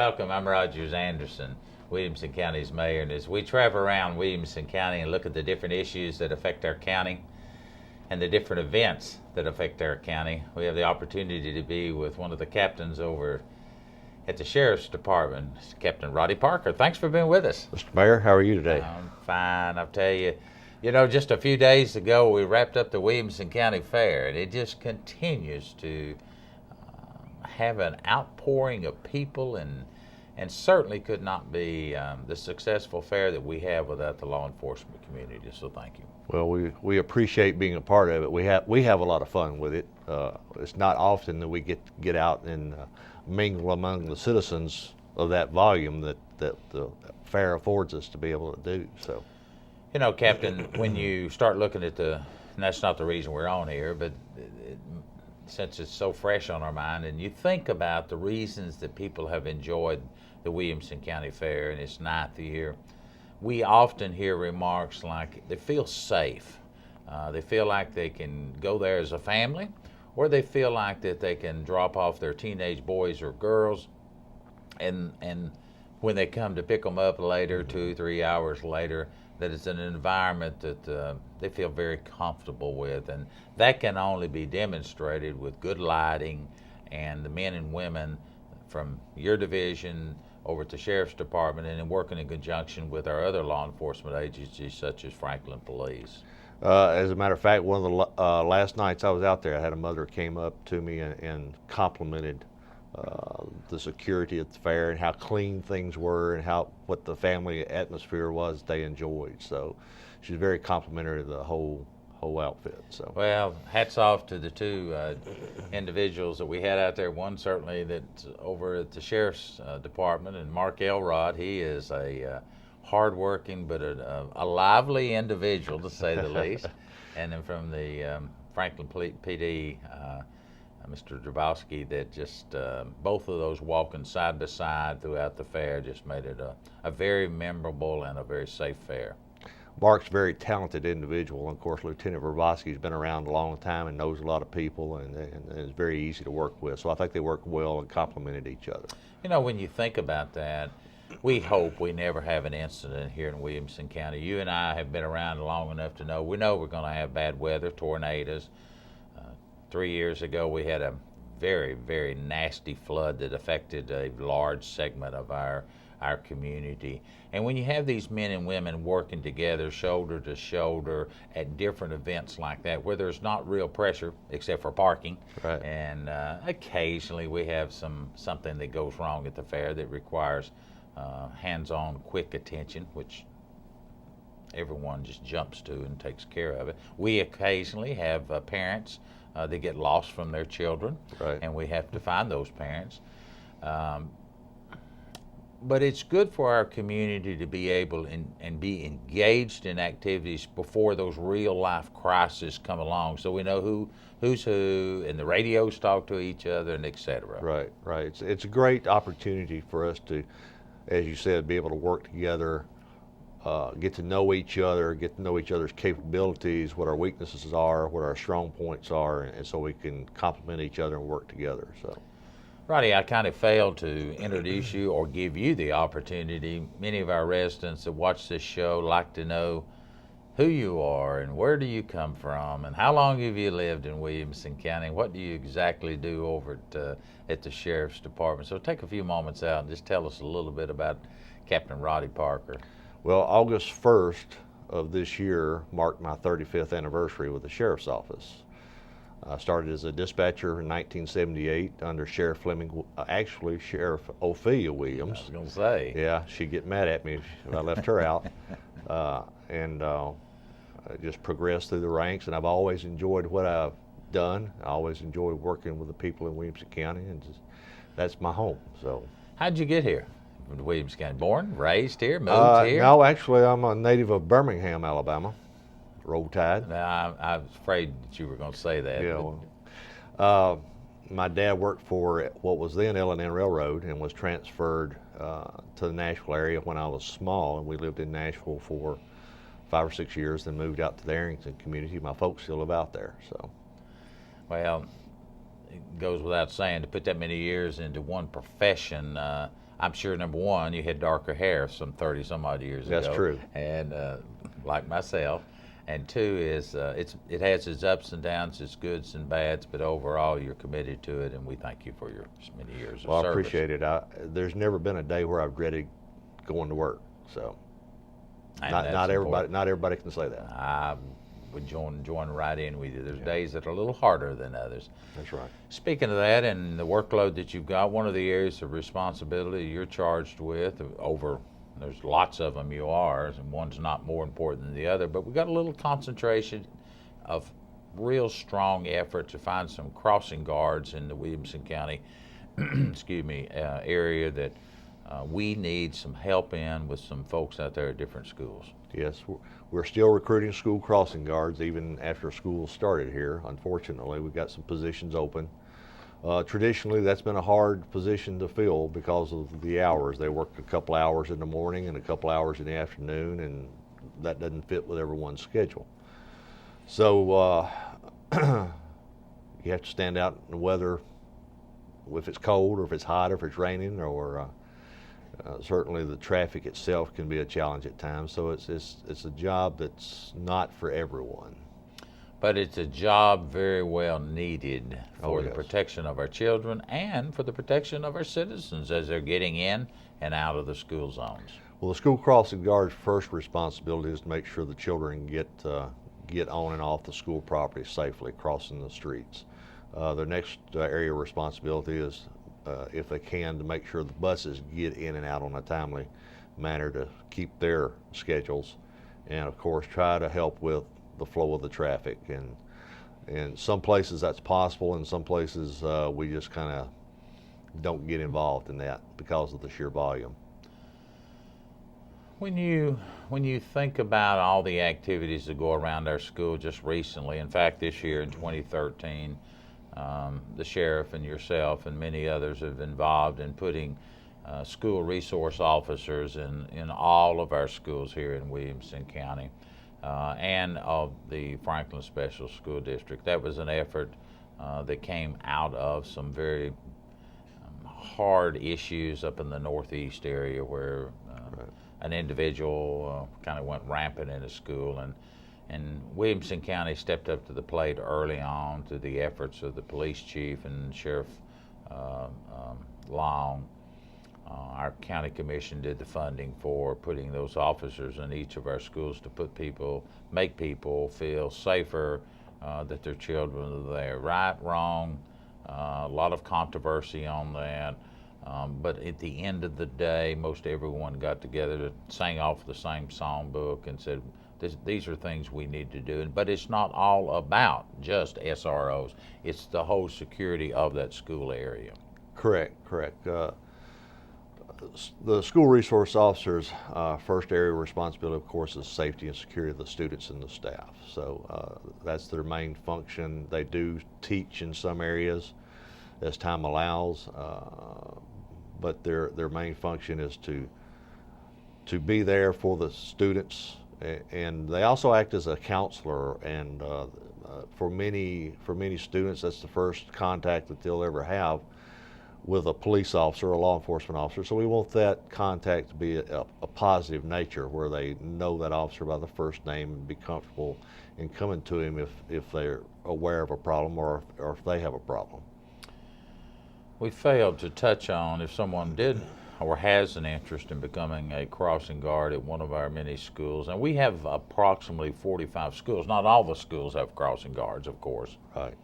Welcome. I'm Rogers Anderson, Williamson County's mayor. And as we travel around Williamson County and look at the different issues that affect our county and the different events that affect our county, we have the opportunity to be with one of the captains over at the Sheriff's Department, Captain Roddy Parker. Thanks for being with us. Mr. Mayor, how are you today? I'm fine. I'll tell you, just a few days ago we wrapped up the Williamson County Fair, and it just continues to have an outpouring of people, and certainly could not be the successful fair that we have without the law enforcement community. So thank you. Well, we appreciate being a part of it. We have a lot of fun with it. It's not often that we get out and mingle among the citizens of that volume that the fair affords us to be able to do. So, Captain, when you start looking at and that's not the reason we're on here, but since it's so fresh on our mind, and you think about the reasons that people have enjoyed the Williamson County Fair in its 9th year, we often hear remarks like they feel safe. They feel like they can go there as a family, or they feel like that they can drop off their teenage boys or girls, and when they come to pick them up later, 2-3 hours later, that it's an environment that they feel very comfortable with, and that can only be demonstrated with good lighting and the men and women from your division over at the Sheriff's Department, and in working in conjunction with our other law enforcement agencies such as Franklin Police. As a matter of fact, one of the last nights I was out there, I had a mother came up to me and complimented the security at the fair and how clean things were and what the family atmosphere was they enjoyed. So she's very complimentary of the whole outfit. So, well, hats off to the two individuals that we had out there. One certainly that's over at the Sheriff's Department, and Mark Elrod. He is a hardworking but a lively individual, to say the least. And then from the Franklin PD, Mr. Drabowski, that just both of those walking side by side throughout the fair just made it a very memorable and a very safe fair. Mark's a very talented individual, and of course Lieutenant Drabowski's been around a long time and knows a lot of people, and is very easy to work with. So I think they work well and complemented each other. When you think about that, we hope we never have an incident here in Williamson County. You and I have been around long enough to know we're going to have bad weather, tornadoes. 3 years ago, we had a very, very nasty flood that affected a large segment of our community. And when you have these men and women working together, shoulder to shoulder, at different events like that, where there's not real pressure except for parking, right. And occasionally we have something that goes wrong at the fair that requires hands-on, quick attention, which everyone just jumps to and takes care of it. We occasionally have parents they get lost from their children, right. And we have to find those parents. But it's good for our community to be able and be engaged in activities before those real-life crises come along, so we know who's who, and the radios talk to each other, and et cetera. Right. It's a great opportunity for us to, as you said, be able to work together, get to know each other, get to know each other's capabilities, what our weaknesses are, what our strong points are, and so we can complement each other and work together. So, Roddy, I kind of failed to introduce you or give you the opportunity. Many of our residents that watch this show like to know who you are and where do you come from and how long have you lived in Williamson County. What do you exactly do over at the Sheriff's Department? So take a few moments out and just tell us a little bit about Captain Roddy Parker. Well, August 1st of this year marked my 35th anniversary with the Sheriff's Office. I started as a dispatcher in 1978 under Sheriff Fleming, actually Sheriff Ophelia Williams. I was going to say. Yeah, she'd get mad at me if I left her out. And I just progressed through the ranks, and I've always enjoyed what I've done. I always enjoyed working with the people in Williamson County, and that's my home. So, how'd you get here? From Williamson County, born, raised here, moved here? No, actually, I'm a native of Birmingham, Alabama. Roll Tide. Now, I was afraid that you were going to say that. Yeah. Well, my dad worked for what was then L&N Railroad and was transferred to the Nashville area when I was small, and we lived in Nashville for 5 or 6 years, then moved out to the Arrington community. My folks still live out there. So, well, it goes without saying, to put that many years into one profession, I'm sure, number one, you had darker hair some 30 some odd years ago. That's true. And like myself. And two is it has its ups and downs, its goods and bads, but overall you're committed to it, and we thank you for your many years of Well, service. I appreciate it. There's never been a day where I've dreaded going to work. So And not that's important. not everybody can say that. I would join right in with you. There's days that are a little harder than others. That's right. Speaking of that and the workload that you've got, one of the areas of responsibility you're charged with there's lots of them you are, and one's not more important than the other, but we got a little concentration of real strong effort to find some crossing guards in the Williamson County area that we need some help in with some folks out there at different schools. Yes, we're still recruiting school crossing guards even after school started here. Unfortunately, we've got some positions open. Traditionally, that's been a hard position to fill because of the hours. They work a couple hours in the morning and a couple hours in the afternoon, and that doesn't fit with everyone's schedule. So you have to stand out in the weather if it's cold or if it's hot or if it's raining, or certainly the traffic itself can be a challenge at times. So it's a job that's not for everyone. But it's a job very well needed for the yes. protection of our children and for the protection of our citizens as they're getting in and out of the school zones. Well, the school crossing guard's first responsibility is to make sure the children get on and off the school property safely, crossing the streets. Their next area of responsibility is, if they can, to make sure the buses get in and out on a timely manner to keep their schedules, and of course try to help with the flow of the traffic. And in some places that's possible, and some places we just kind of don't get involved in that because of the sheer volume. When you think about all the activities that go around our school just recently, in fact this year in 2013, the sheriff and yourself and many others have been involved in putting school resource officers in all of our schools here in Williamson County and of the Franklin Special School District. That was an effort that came out of some very hard issues up in the northeast area where an individual kind of went rampant in a school, and Williamson County stepped up to the plate early on to the efforts of the police chief and Sheriff Long. Our county commission did the funding for putting those officers in each of our schools to make people feel safer, that their children are there. Right, wrong, a lot of controversy on that. But at the end of the day, most everyone got together to sing off the same songbook and said, these are things we need to do. But it's not all about just SROs. It's the whole security of that school area. Correct. The school resource officers' first area of responsibility, of course, is safety and security of the students and the staff. So that's their main function. They do teach in some areas as time allows, but their main function is to be there for the students, and they also act as a counselor. And for many students, that's the first contact that they'll ever have with a police officer or a law enforcement officer. So we want that contact to be a positive nature, where they know that officer by the first name and be comfortable in coming to him if they're aware of a problem or if they have a problem. We failed to touch on if someone did or has an interest in becoming a crossing guard at one of our many schools. And we have approximately 45 schools. Not all the schools have crossing guards, of course. Right.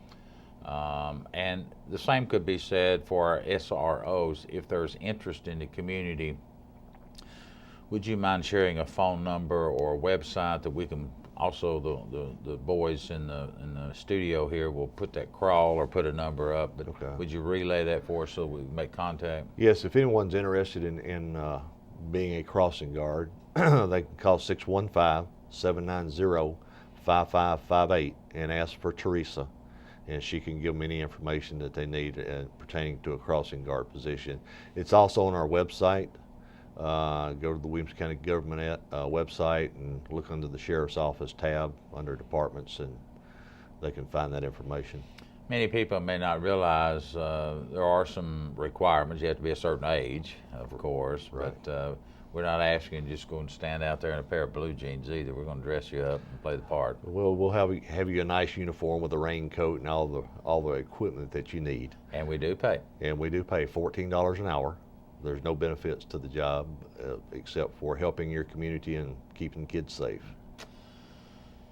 And the same could be said for our SROs. If there's interest in the community, would you mind sharing a phone number or a website that we can also, the boys in the studio here will put that crawl or put a number up, but Okay. would you relay that for us so we can make contact? Yes, if anyone's interested in being a crossing guard, they can call 615-790-5558 and ask for Teresa, and she can give them any information that they need pertaining to a crossing guard position. It's also on our website. Go to the Williamson County Government website and look under the Sheriff's Office tab under Departments, and they can find that information. Many people may not realize there are some requirements. You have to be a certain age, of course, Right. but we're not asking you to just go and stand out there in a pair of blue jeans either. We're going to dress you up and play the part. We'll have you a nice uniform with a raincoat and all the equipment that you need. And we do pay. And we do pay $14 an hour. There's no benefits to the job except for helping your community and keeping kids safe.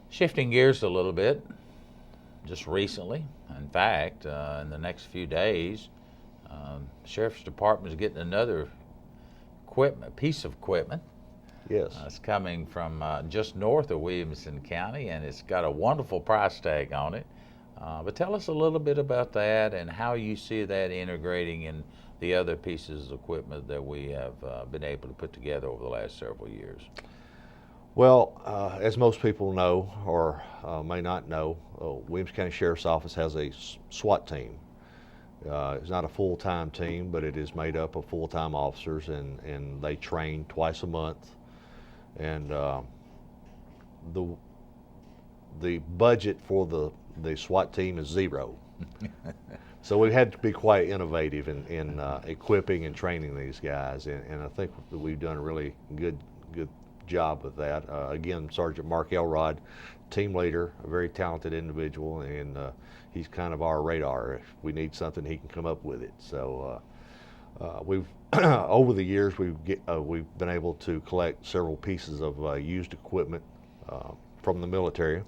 Shifting gears a little bit, just recently, in fact, in the next few days, Sheriff's Department is getting another piece of equipment. Yes. It's coming from just north of Williamson County, and it's got a wonderful price tag on it. But tell us a little bit about that and how you see that integrating in the other pieces of equipment that we have been able to put together over the last several years. Well, as most people know or may not know, Williamson County Sheriff's Office has a SWAT team. It's not a full-time team, but it is made up of full-time officers, and they train twice a month. And the budget for the SWAT team is zero. So we've had to be quite innovative in equipping and training these guys, and I think that we've done a really good job with that. Again, Sergeant Mark Elrod, team leader, a very talented individual, and he's kind of our radar. If we need something, he can come up with it. So we've over the years we've been able to collect several pieces of used equipment from the military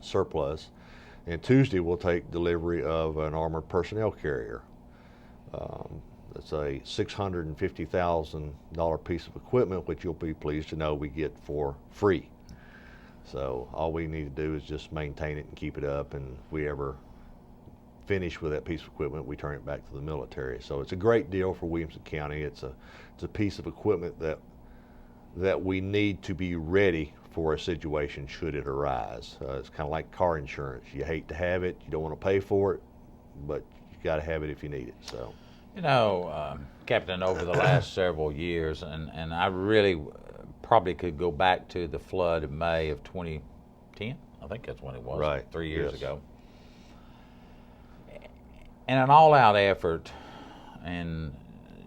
surplus. And Tuesday we'll take delivery of an armored personnel carrier. It's a $650,000 piece of equipment, which you'll be pleased to know we get for free. So all we need to do is just maintain it and keep it up, and if we ever finish with that piece of equipment, we turn it back to the military. So it's a great deal for Williamson County. It's a piece of equipment that we need to be ready for a situation should it arise. It's kind of like car insurance. You hate to have it, you don't want to pay for it, but you got to have it if you need it. So, you know, Captain, over the last several years, and I really probably could go back to the flood of May of 2010. I think that's when it was, right. 3 years Yes. ago. And an all-out effort, and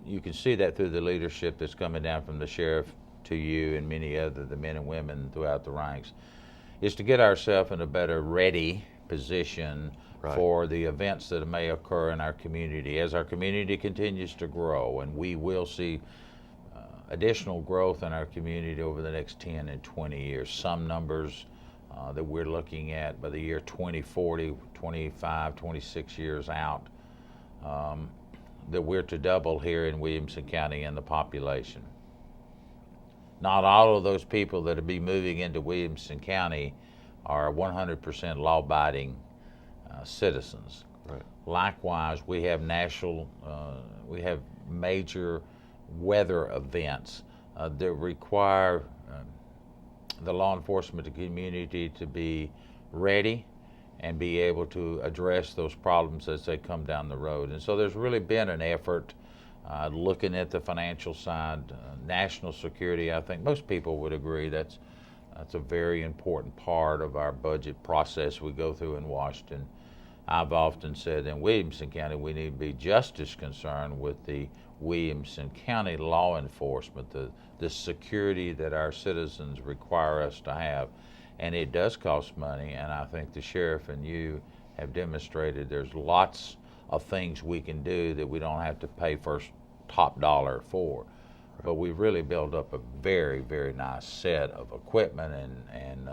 you can see that through the leadership that's coming down from the sheriff to you and many other the men and women throughout the ranks, is to get ourselves in a better ready position Right. for the events that may occur in our community. As our community continues to grow, and we will see additional growth in our community over the next 10 and 20 years. Some numbers that we're looking at by the year 2040, 25, 26 years out, that we're to double here in Williamson County in the population. Not all of those people that will be moving into Williamson County are 100% law-abiding citizens. Right. Likewise, we have major weather events that require the law enforcement community to be ready and be able to address those problems as they come down the road. And so there's really been an effort looking at the financial side, national security. I think most people would agree that's a very important part of our budget process we go through in Washington. I've often said in Williamson County we need to be just as concerned with the Williamson County law enforcement, the security that our citizens require us to have. And it does cost money, and I think the sheriff and you have demonstrated there's lots of things we can do that we don't have to pay first top dollar for. But we've really built up a very, very nice set of equipment and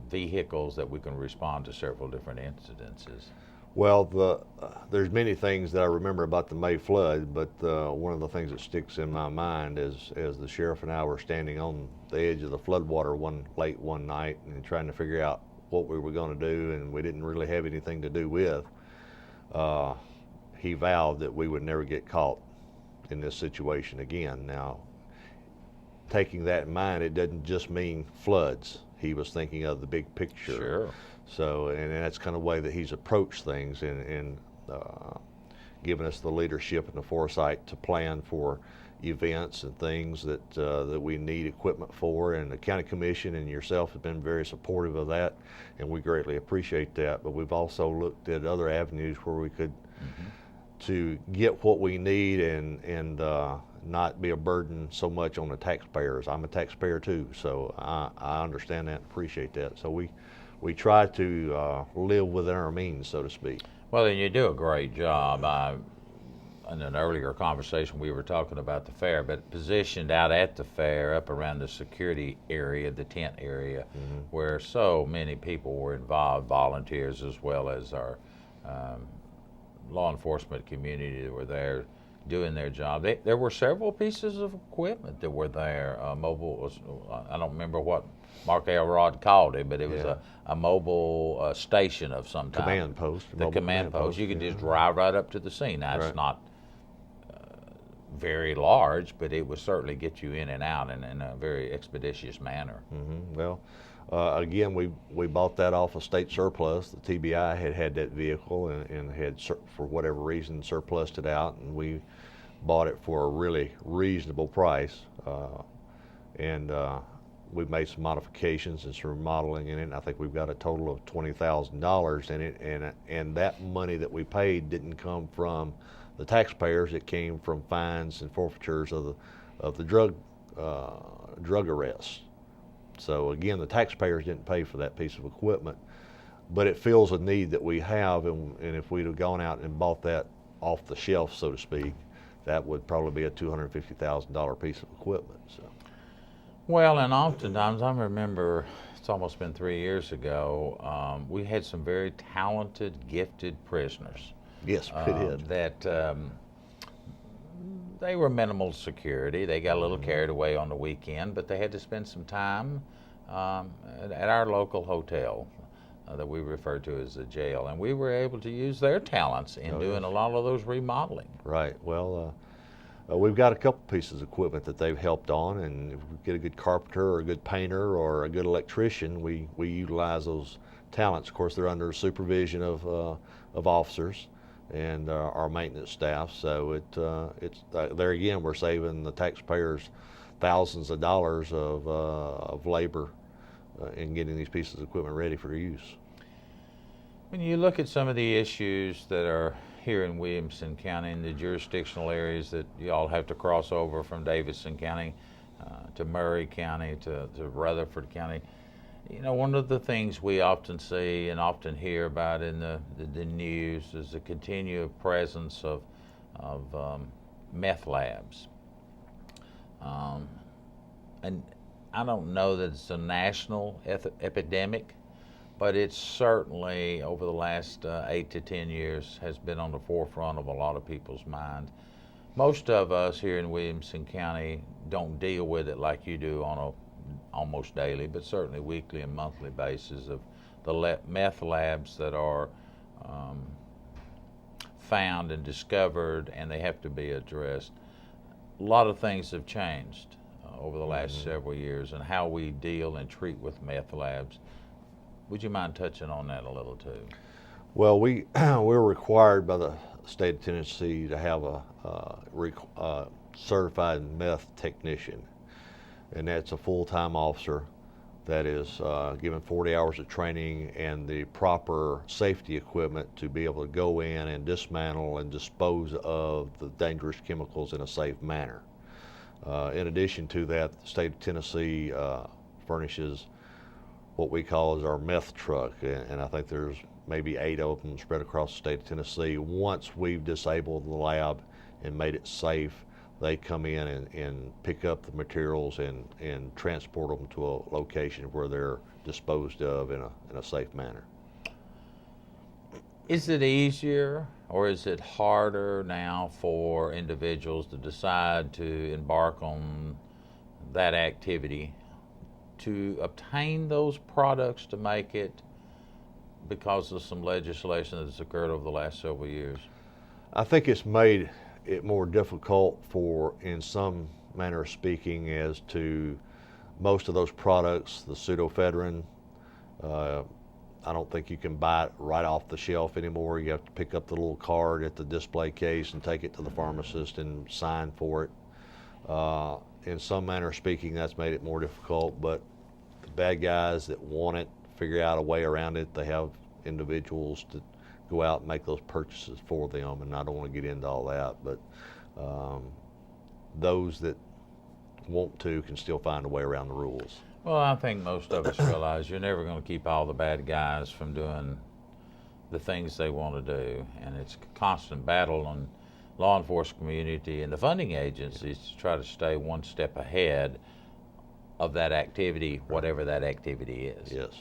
vehicles that we can respond to several different incidences. Well, there's many things that I remember about the May flood, but one of the things that sticks in my mind is as the sheriff and I were standing on the edge of the floodwater late one night and trying to figure out what we were going to do, and we didn't really have anything to do with, he vowed that we would never get caught in this situation again. Now, taking that in mind, it doesn't just mean floods. He was thinking of the big picture. Sure. So, and that's kind of the way that he's approached things, and given us the leadership and the foresight to plan for events and things that we need equipment for, and the county commission and yourself have been very supportive of that, and we greatly appreciate that. But we've also looked at other avenues where we could to get what we need and not be a burden so much on the taxpayers. I'm a taxpayer too, so I understand that and appreciate that. So we try to live within our means, so to speak. Well, and you do a great job. In an earlier conversation, we were talking about the fair, but positioned out at the fair, up around the security area, the tent area, where so many people were involved, volunteers as well as our law enforcement community that were there doing their job. There were several pieces of equipment that were there. Mobile, I don't remember what Mark Elrod called it, but it was a mobile station of some type. Command post. The command post. You could just drive right up to the scene. Now, it's not very large, but it would certainly get you in and out in a very expeditious manner. Well, again, we bought that off of state surplus. The TBI had that vehicle and had, for whatever reason, surplused it out, and we bought it for a really reasonable price. And we've made some modifications and some remodeling in it, and I think we've got a total of $20,000 in it, and that money that we paid didn't come from the taxpayers. It came from fines and forfeitures of the drug arrests. So again, the taxpayers didn't pay for that piece of equipment, but it fills a need that we have, and if we'd have gone out and bought that off the shelf, so to speak, that would probably be a $250,000 piece of equipment. So. Well, and oftentimes, I remember, it's almost been 3 years ago, we had some very talented, gifted prisoners. Yes, we did. That they were minimal security. They got a little carried away on the weekend, but they had to spend some time at our local hotel that we refer to as the jail, and we were able to use their talents in doing a lot of those remodeling. Right. Well, we've got a couple pieces of equipment that they've helped on, and if we get a good carpenter or a good painter or a good electrician, we utilize those talents. Of course, they're under supervision of officers and our maintenance staff. So it's there again, we're saving the taxpayers thousands of dollars of labor in getting these pieces of equipment ready for use. When you look at some of the issues that are here in Williamson County and the jurisdictional areas that you all have to cross over from Davidson County to Murray County to Rutherford County, you know, one of the things we often see and often hear about in the news is the continued presence of meth labs. And I don't know that it's a national epidemic, but it's certainly, over the last 8 to 10 years, has been on the forefront of a lot of people's minds. Most of us here in Williamson County don't deal with it like you do on a almost daily, but certainly weekly and monthly basis of the meth labs that are found and discovered, and they have to be addressed. A lot of things have changed over the last several years, and how we deal and treat with meth labs. Would you mind touching on that a little too? Well, we're required by the state of Tennessee to have a certified meth technician, and that's a full-time officer that is given 40 hours of training and the proper safety equipment to be able to go in and dismantle and dispose of the dangerous chemicals in a safe manner. In addition to that, the state of Tennessee furnishes what we call as our meth truck, and I think there's maybe 8 of them spread across the state of Tennessee. Once we've disabled the lab and made it safe, they come in and pick up the materials and transport them to a location where they're disposed of in a safe manner. Is it easier or is it harder now for individuals to decide to embark on that activity to obtain those products to make it because of some legislation that's occurred over the last several years? I think it's made it more difficult for, in some manner of speaking, as to most of those products, the pseudoephedrine. I don't think you can buy it right off the shelf anymore. You have to pick up the little card at the display case and take it to the pharmacist and sign for it. In some manner of speaking, that's made it more difficult, but the bad guys that want it figure out a way around it. They have individuals to go out and make those purchases for them, and I don't want to get into all that, but those that want to can still find a way around the rules. Well, I think most of us realize you're never going to keep all the bad guys from doing the things they want to do, and it's a constant battle on law enforcement community and the funding agencies to try to stay one step ahead of that activity, whatever that activity is. Yes.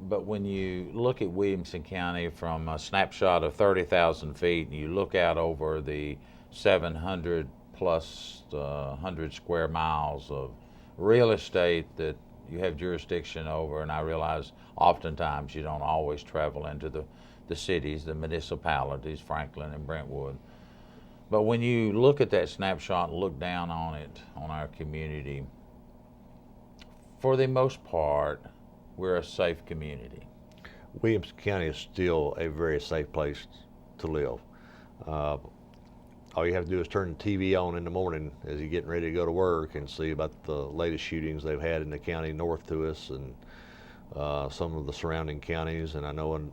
But when you look at Williamson County from a snapshot of 30,000 feet and you look out over the 700 plus 100 square miles of real estate that you have jurisdiction over, and I realize oftentimes you don't always travel into the cities, the municipalities, Franklin and Brentwood. But when you look at that snapshot and look down on it, on our community, for the most part, we're a safe community. Williamson County is still a very safe place to live. All you have to do is turn the TV on in the morning as you're getting ready to go to work and see about the latest shootings they've had in the county north to us and some of the surrounding counties. And I know in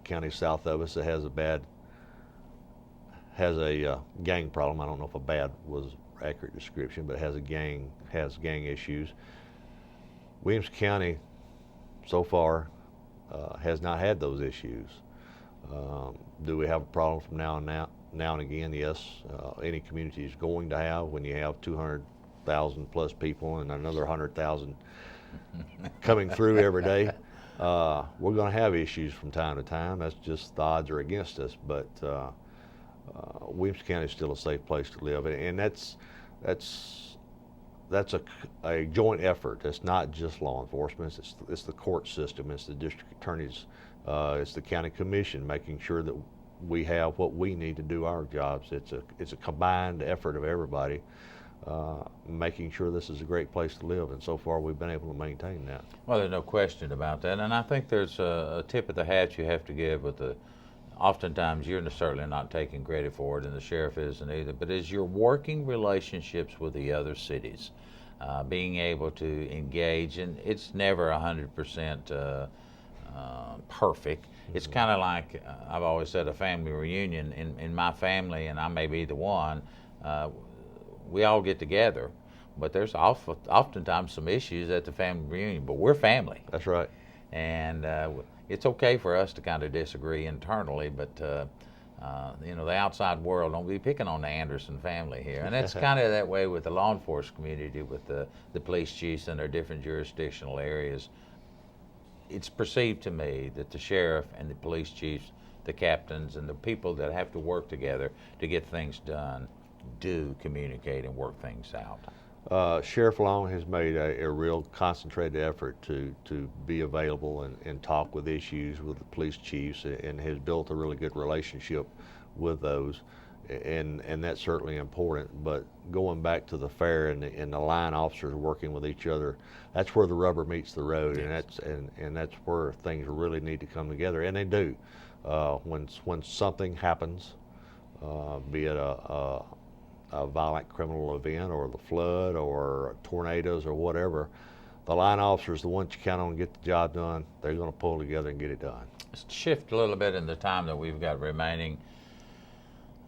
counties south of us it has a gang problem. I don't know if a bad was accurate description, but it has gang issues. Williamson County so far has not had those issues. Do we have a problem from now and again? Yes. Any community is going to have when you have 200,000 plus people and another 100,000 coming through every day. We're going to have issues from time to time. That's just the odds are against us. But Williamson County is still a safe place to live, and that's a joint effort. It's not just law enforcement. It's the court system. It's the district attorneys. It's the county commission making sure that we have what we need to do our jobs. It's a combined effort of everybody making sure this is a great place to live, and so far we've been able to maintain that. Well, there's no question about that, and I think there's a tip of the hat you have to give with oftentimes you're certainly not taking credit for it, and the sheriff isn't either, but as you're working relationships with the other cities, being able to engage, and it's never 100% perfect. It's kind of like I've always said, a family reunion. In my family, and I may be the one, we all get together, but there's oftentimes some issues at the family reunion, but we're family. That's right. And it's okay for us to kind of disagree internally, but the outside world, don't be picking on the Anderson family here. And that's kind of that way with the law enforcement community, with the police chiefs in their different jurisdictional areas. It's perceived to me that the sheriff and the police chiefs, the captains, and the people that have to work together to get things done do communicate and work things out. Sheriff Long has made a real concentrated effort to be available and talk with issues with the police chiefs, and has built a really good relationship with those, and that's certainly important. But going back to the fair and the line officers working with each other, that's where the rubber meets the road. Yes. and that's where things really need to come together, and they do. When something happens, be it a violent criminal event or the flood or tornadoes or whatever, the line officers, the ones you count on to get the job done, they're going to pull together and get it done. Let's shift a little bit in the time that we've got remaining.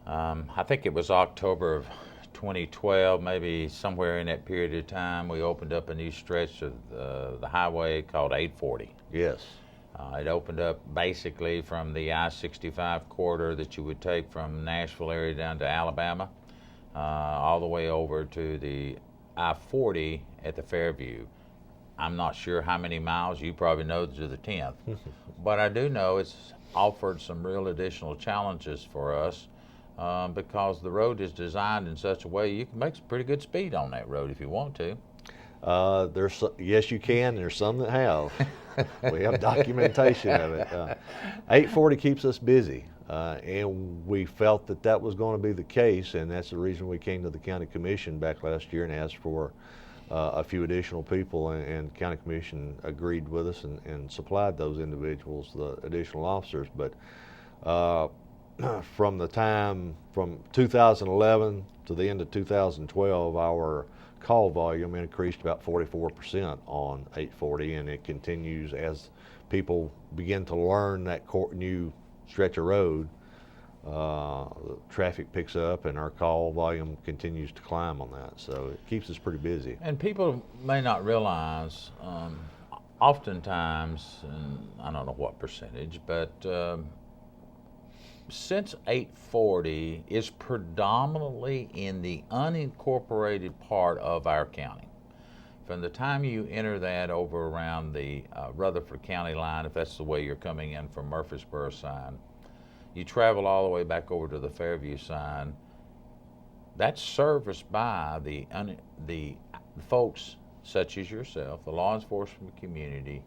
I think it was October of 2012, maybe somewhere in that period of time, we opened up a new stretch of the highway called 840. Yes. It opened up basically from the I-65 corridor that you would take from Nashville area down to Alabama, all the way over to the I-40 at the Fairview. I'm not sure how many miles, you probably know to the 10th, but I do know it's offered some real additional challenges for us because the road is designed in such a way you can make some pretty good speed on that road if you want to. Yes, you can. There's some that have. We have documentation of it. 840 keeps us busy, and we felt that was going to be the case, and that's the reason we came to the county commission back last year and asked for a few additional people, and county commission agreed with us and supplied those individuals, the additional officers. But from 2011 to the end of 2012, our call volume increased about 44% on 840, and it continues as people begin to learn that new stretch of road. Traffic picks up and our call volume continues to climb on that, so it keeps us pretty busy. And people may not realize, oftentimes, and I don't know what percentage, but since 840 is predominantly in the unincorporated part of our county. From the time you enter that over around the Rutherford County line, if that's the way you're coming in from Murfreesboro side, you travel all the way back over to the Fairview side, that's serviced by the folks such as yourself, the law enforcement community,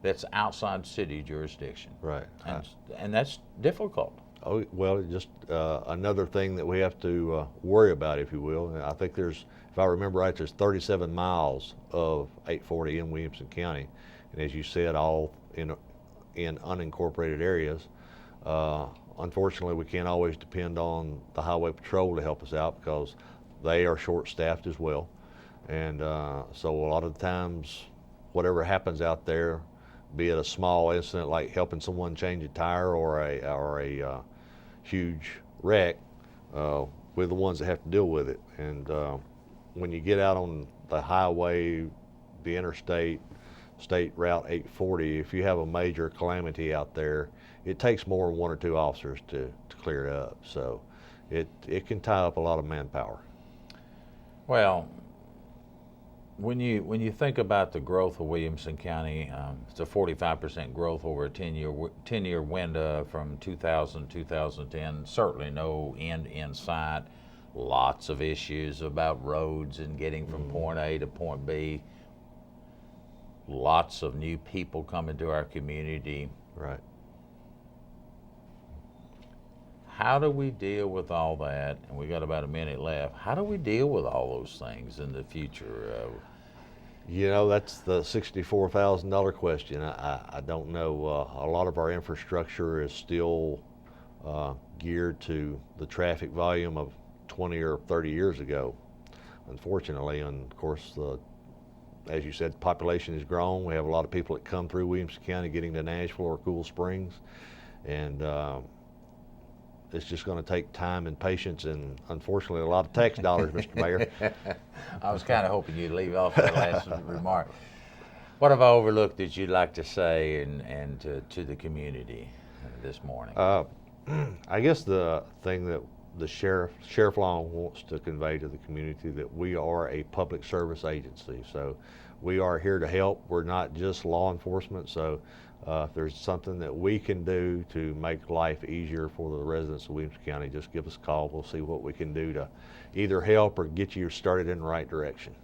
that's outside city jurisdiction. Right. And that's difficult. Oh, well, just another thing that we have to worry about, if you will. I think there's, if I remember right, there's 37 miles of 840 in Williamson County. And as you said, all in unincorporated areas. Unfortunately, we can't always depend on the highway patrol to help us out because they are short-staffed as well. And so a lot of the times, whatever happens out there, be it a small incident like helping someone change a tire or a huge wreck, we're the ones that have to deal with it. And when you get out on the highway, the interstate, State Route 840, if you have a major calamity out there, it takes more than one or two officers to clear it up. So it can tie up a lot of manpower. Well, when you think about the growth of Williamson County, it's a 45% growth over a 10-year window from 2000 to 2010. Certainly no end in sight. Lots of issues about roads and getting from point A to point B. Lots of new people coming to our community. Right. How do we deal with all that? And we got about a minute left. How do we deal with all those things in the future? You know, that's the $64,000 question. I don't know. A lot of our infrastructure is still geared to the traffic volume of 20 or 30 years ago, unfortunately. And of course, as you said, the population has grown. We have a lot of people that come through Williamson County getting to Nashville or Cool Springs. And it's just going to take time and patience and, unfortunately, a lot of tax dollars, Mr. Mayor. I was kind of hoping you'd leave off that last remark. What have I overlooked that you'd like to say and to the community this morning? I guess the thing that the Sheriff Long wants to convey to the community that we are a public service agency. So we are here to help. We're not just law enforcement. So if there's something that we can do to make life easier for the residents of Williamson County, just give us a call. We'll see what we can do to either help or get you started in the right direction.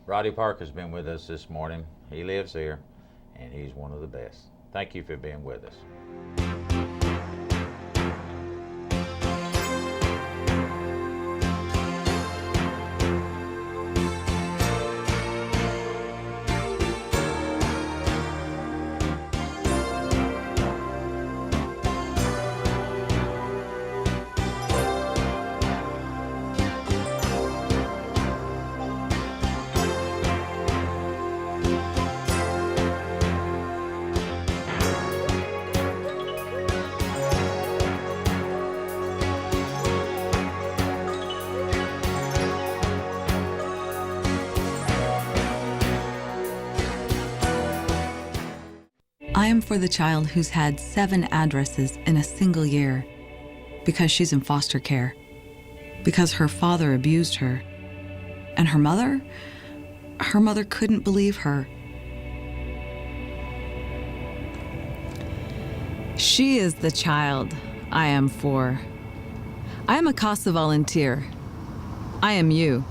Roddy Parker's been with us this morning. He lives here, and he's one of the best. Thank you for being with us. I am for the child who's had 7 addresses in a single year because she's in foster care, because her father abused her, and her mother couldn't believe her. She is the child I am for. I am a CASA volunteer. I am you.